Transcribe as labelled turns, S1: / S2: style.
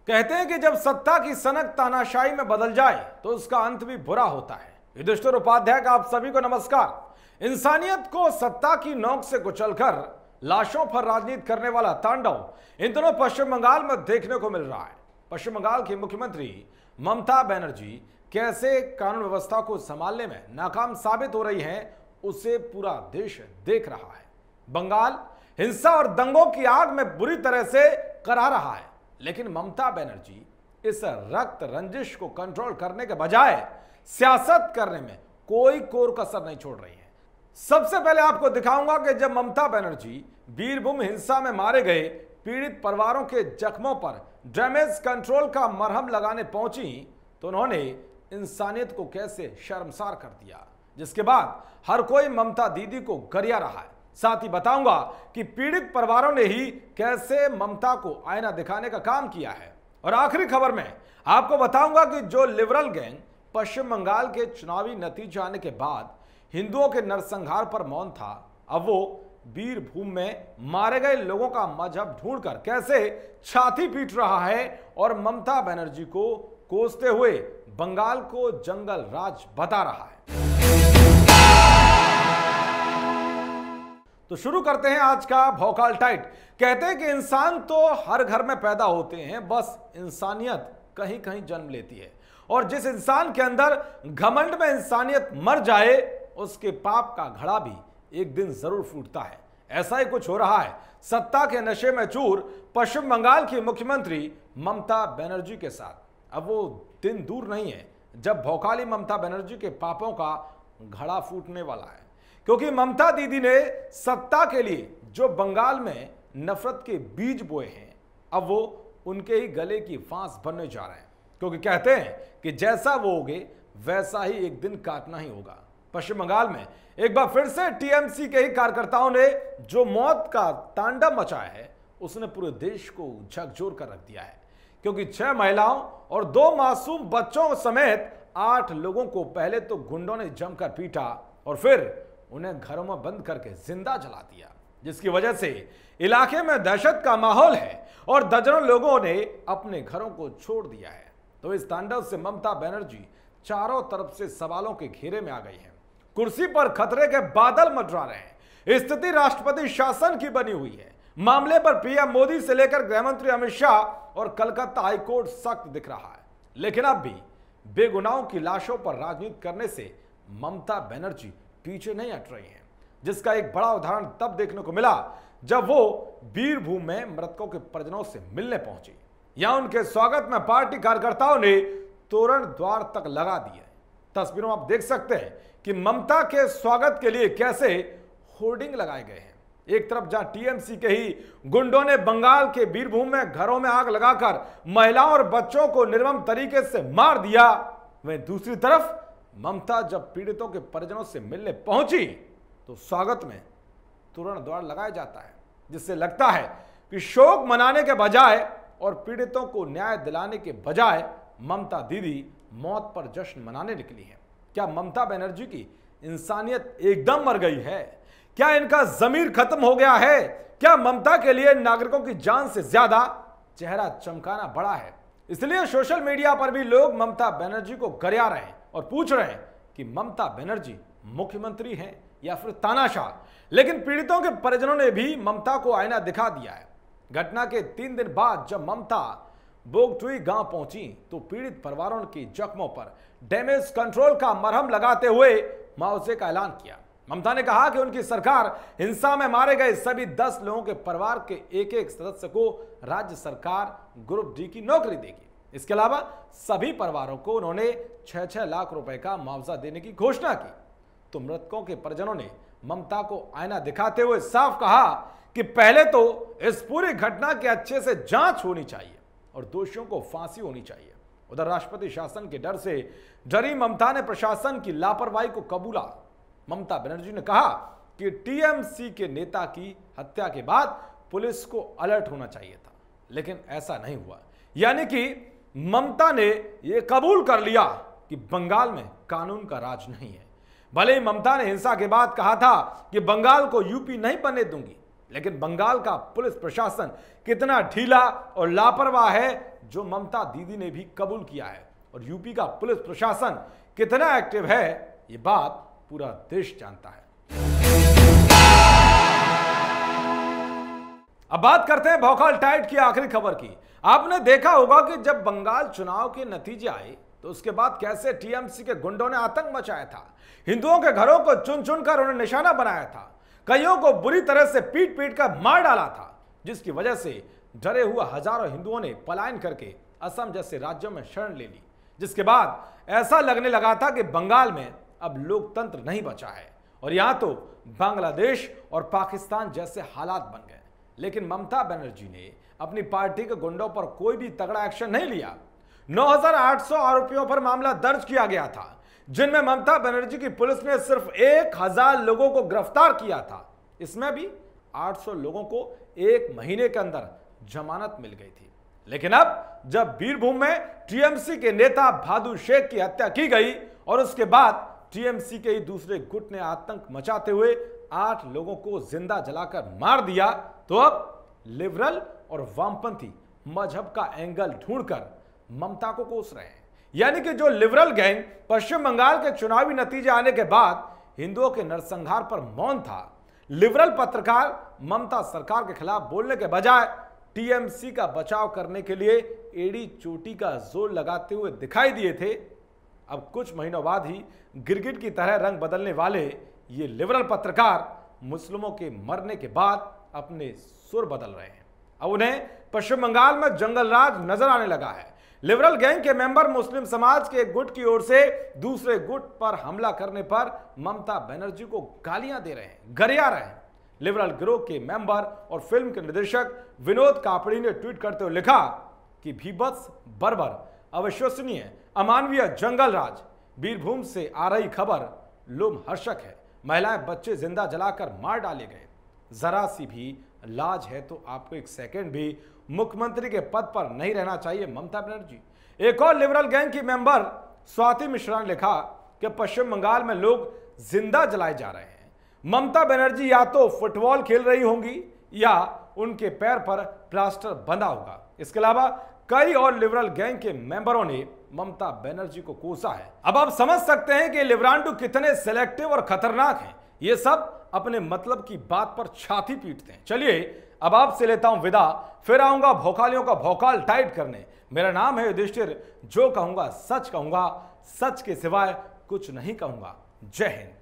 S1: कहते हैं कि जब सत्ता की सनक तानाशाही में बदल जाए तो उसका अंत भी बुरा होता है। युधिष्ठिर उपाध्याय का आप सभी को नमस्कार। इंसानियत को सत्ता की नोक से कुचलकर लाशों पर राजनीति करने वाला तांडव इन दिनों पश्चिम बंगाल में देखने को मिल रहा है। पश्चिम बंगाल की मुख्यमंत्री ममता बनर्जी कैसे कानून व्यवस्था को संभालने में नाकाम साबित हो रही हैं, उसे पूरा देश देख रहा है। बंगाल हिंसा और दंगों की आग में बुरी तरह से करा रहा है, लेकिन ममता बनर्जी इस रक्त रंजिश को कंट्रोल करने के बजाय सियासत करने में कोई कोर कसर नहीं छोड़ रही है। सबसे पहले आपको दिखाऊंगा कि जब ममता बनर्जी बीरभूम हिंसा में मारे गए पीड़ित परिवारों के जख्मों पर डैमेज कंट्रोल का मरहम लगाने पहुंची तो उन्होंने इंसानियत को कैसे शर्मसार कर दिया, जिसके बाद हर कोई ममता दीदी को गरिया रहा है। साथ ही बताऊंगा कि पीड़ित परिवारों ने ही कैसे ममता को आईना दिखाने का काम किया है। और आखिरी खबर में आपको बताऊंगा कि जो लिबरल गैंग पश्चिम बंगाल के चुनावी नतीजे आने के बाद हिंदुओं के नरसंहार पर मौन था, अब वो बीरभूम में मारे गए लोगों का मजहब ढूंढकर कैसे छाती पीट रहा है और ममता बनर्जी को कोसते हुए बंगाल को जंगल राज बता रहा है। तो शुरू करते हैं आज का भौकाल टाइट। कहते हैं कि इंसान तो हर घर में पैदा होते हैं, बस इंसानियत कहीं कहीं जन्म लेती है। और जिस इंसान के अंदर घमंड में इंसानियत मर जाए उसके पाप का घड़ा भी एक दिन जरूर फूटता है। ऐसा ही कुछ हो रहा है सत्ता के नशे में चूर पश्चिम बंगाल की मुख्यमंत्री ममता बनर्जी के साथ। अब वो दिन दूर नहीं है जब भौकाली ममता बनर्जी के पापों का घड़ा फूटने वाला है, क्योंकि ममता दीदी ने सत्ता के लिए जो बंगाल में नफरत के बीज बोए हैं, अब वो उनके ही गले की फांस बनने जा रहे हैं। क्योंकि कहते हैं कि जैसा वो होगे वैसा ही एक दिन काटना ही होगा। पश्चिम बंगाल में एक बार फिर से टीएमसी के ही कार्यकर्ताओं ने जो मौत का तांडव मचाया है, उसने पूरे देश को झकझोर कर रख दिया है। क्योंकि 6 महिलाओं और 2 मासूम बच्चों समेत 8 लोगों को पहले तो गुंडों ने जमकर पीटा और फिर उन्हें घरों में बंद करके जिंदा जला दिया, जिसकी वजह से इलाके में दहशत का माहौल है और दर्जनों लोगों ने अपने घरों को छोड़ दिया है। तो इस तांडव से ममता बनर्जी चारों तरफ से सवालों के घेरे में आ गई है। कुर्सी पर खतरे के बादल मंडरा रहे हैं। स्थिति राष्ट्रपति शासन की बनी हुई है। मामले पर पीएम मोदी से लेकर गृहमंत्री अमित शाह और कलकत्ता हाईकोर्ट सख्त दिख रहा है, लेकिन अब भी बेगुनाहों की लाशों पर राजनीति करने से ममता बनर्जी पीछे नहीं हट रही हैं, जिसका एक बड़ा उदाहरण तब देखने को मिला जब वो बीरभूम में मृतकों के परिजनों से मिलने पहुंची। यहां उनके स्वागत में पार्टी कार्यकर्ताओं ने तोरण द्वार तक लगा दिए। तस्वीरों में आप देख सकते हैं कि ममता के स्वागत के लिए कैसे होर्डिंग लगाए गए हैं। एक तरफ जहां टीएमसी के ही गुंडों ने बंगाल के बीरभूम में घरों में आग लगाकर महिलाओं और बच्चों को निर्मम तरीके से मार दिया, वहीं दूसरी तरफ ममता जब पीड़ितों के परिजनों से मिलने पहुंची तो स्वागत में तोरण द्वार लगाया जाता है, जिससे लगता है कि शोक मनाने के बजाय और पीड़ितों को न्याय दिलाने के बजाय ममता दीदी मौत पर जश्न मनाने निकली है। क्या ममता बनर्जी की इंसानियत एकदम मर गई है? क्या इनका जमीर खत्म हो गया है? क्या ममता के लिए नागरिकों की जान से ज्यादा चेहरा चमकाना बड़ा है? इसलिए सोशल मीडिया पर भी लोग ममता बनर्जी को गरिया रहे हैं और पूछ रहे हैं कि ममता बनर्जी मुख्यमंत्री हैं या फिर तानाशाह। लेकिन पीड़ितों के परिजनों ने भी ममता को आईना दिखा दिया है। घटना के 3 दिन बाद जब ममता बोगटुई गांव पहुंची तो पीड़ित परिवारों के जख्मों पर डैमेज कंट्रोल का मरहम लगाते हुए मुआवजे का ऐलान किया। ममता ने कहा कि उनकी सरकार हिंसा में मारे गए सभी 10 लोगों के परिवार के एक सदस्य को राज्य सरकार ग्रुप डी की नौकरी देगी। इसके अलावा सभी परिवारों को उन्होंने 6-6 लाख रुपए का मुआवजा देने की घोषणा की। तो मृतकों के परिजनों ने ममता को आईना दिखाते हुए साफ कहा कि पहले तो इस पूरी घटना की अच्छे से जांच होनी चाहिए और दोषियों को फांसी होनी चाहिए। उधर राष्ट्रपति शासन के डर से डरी ममता ने प्रशासन की लापरवाही को कबूला। ममता बनर्जी ने कहा कि टीएमसी के नेता की हत्या के बाद पुलिस को अलर्ट होना चाहिए था, लेकिन ऐसा नहीं हुआ। यानी कि ममता ने यह कबूल कर लिया कि बंगाल में कानून का राज नहीं है। भले ही ममता ने हिंसा के बाद कहा था कि बंगाल को यूपी नहीं बनने दूंगी, लेकिन बंगाल का पुलिस प्रशासन कितना ढीला और लापरवाह है, जो ममता दीदी ने भी कबूल किया है। और यूपी का पुलिस प्रशासन कितना एक्टिव है, ये बात पूरा देश जानता है। अब बात करते हैं भौकाल टाइट की आखिरी खबर की। आपने देखा होगा कि जब बंगाल चुनाव के नतीजे आए तो उसके बाद कैसे टीएमसी के गुंडों ने आतंक मचाया था। हिंदुओं के घरों को चुन चुनकर उन्हें निशाना बनाया था, कईयों को बुरी तरह से पीट पीट कर मार डाला था, जिसकी वजह से डरे हुए हजारों हिंदुओं ने पलायन करके असम जैसे राज्यों में शरण ले ली। जिसके बाद ऐसा लगने लगा था कि बंगाल में अब लोकतंत्र नहीं बचा है और यहां तो बांग्लादेश और पाकिस्तान जैसे हालात बन गए। लेकिन ममता बनर्जी ने अपनी पार्टी के गुंडों पर कोई भी तगड़ा एक्शन नहीं लिया। 9,800 आरोपियों पर मामला दर्ज किया गया था, जिनमें ममता बनर्जी की पुलिस ने सिर्फ 1,000 लोगों को गिरफ्तार किया था। इसमें भी 800 लोगों को 1 महीने के अंदर जमानत मिल गई थी। लेकिन अब जब बीरभूम में टीएमसी के नेता भादु शेख की हत्या की गई और उसके बाद टीएमसी के ही दूसरे गुट ने आतंक मचाते हुए 8 लोगों को जिंदा जलाकर मार दिया, तो अब लिबरल और वामपंथी मजहब का एंगल ढूंढकर ममता को कोस रहे हैं। यानी कि जो लिबरल गैंग पश्चिम बंगाल के चुनावी नतीजे आने के बाद हिंदुओं के नरसंहार पर मौन था, लिबरल पत्रकार ममता सरकार के खिलाफ बोलने के बजाय टीएमसी का बचाव करने के लिए एड़ी चोटी का जोर लगाते हुए दिखाई दिए थे। अब कुछ महीनों बाद ही गिरगिट की तरह रंग बदलने वाले ये लिबरल पत्रकार मुस्लिमों के मरने के बाद अपने सुर बदल रहे हैं। अब उन्हें पश्चिम बंगाल में जंगल राज नजर आने लगा है। लिबरल गैंग के मेंबर मुस्लिम समाज के एक गुट की ओर से दूसरे गुट पर हमला करने पर ममता बनर्जी को गालियां दे रहे हैं, गरिया रहे हैं। लिबरल गिरोह के मेंबर और फिल्म के निर्देशक विनोद कापड़ी ने ट्वीट करते हुए लिखा कि भीभत्स, बर्बर, अविश्वसनीय, अमानवीय जंगल राज, बीरभूम से आ रही खबर लोमहर्षक है। महिलाएं, बच्चे जिंदा जलाकर मार डाले गए। जरा सी भी लाज है तो आपको एक सेकंड भी मुख्यमंत्री के पद पर नहीं रहना चाहिए ममता बनर्जी। एक और लिबरल गैंग की मेंबर स्वाति मिश्रा ने लिखा कि पश्चिम बंगाल में लोग जिंदा जलाए जा रहे हैं। ममता बनर्जी या तो फुटबॉल खेल रही होंगी या उनके पैर पर प्लास्टर बंधा होगा। इसके अलावा कई और लिबरल गैंग के मेंबरों ने ममता बनर्जी को कोसा है। अब आप समझ सकते हैं कि लिबरांडू कितने सिलेक्टिव और खतरनाक हैं। ये सब अपने मतलब की बात पर छाती पीटते हैं। चलिए अब आपसे लेता हूं विदा, फिर आऊंगा भौकालियों का भौकाल टाइट करने। मेरा नाम है युधिष्ठिर, जो कहूंगा सच कहूंगा, सच के सिवाय कुछ नहीं कहूंगा। जय हिंद।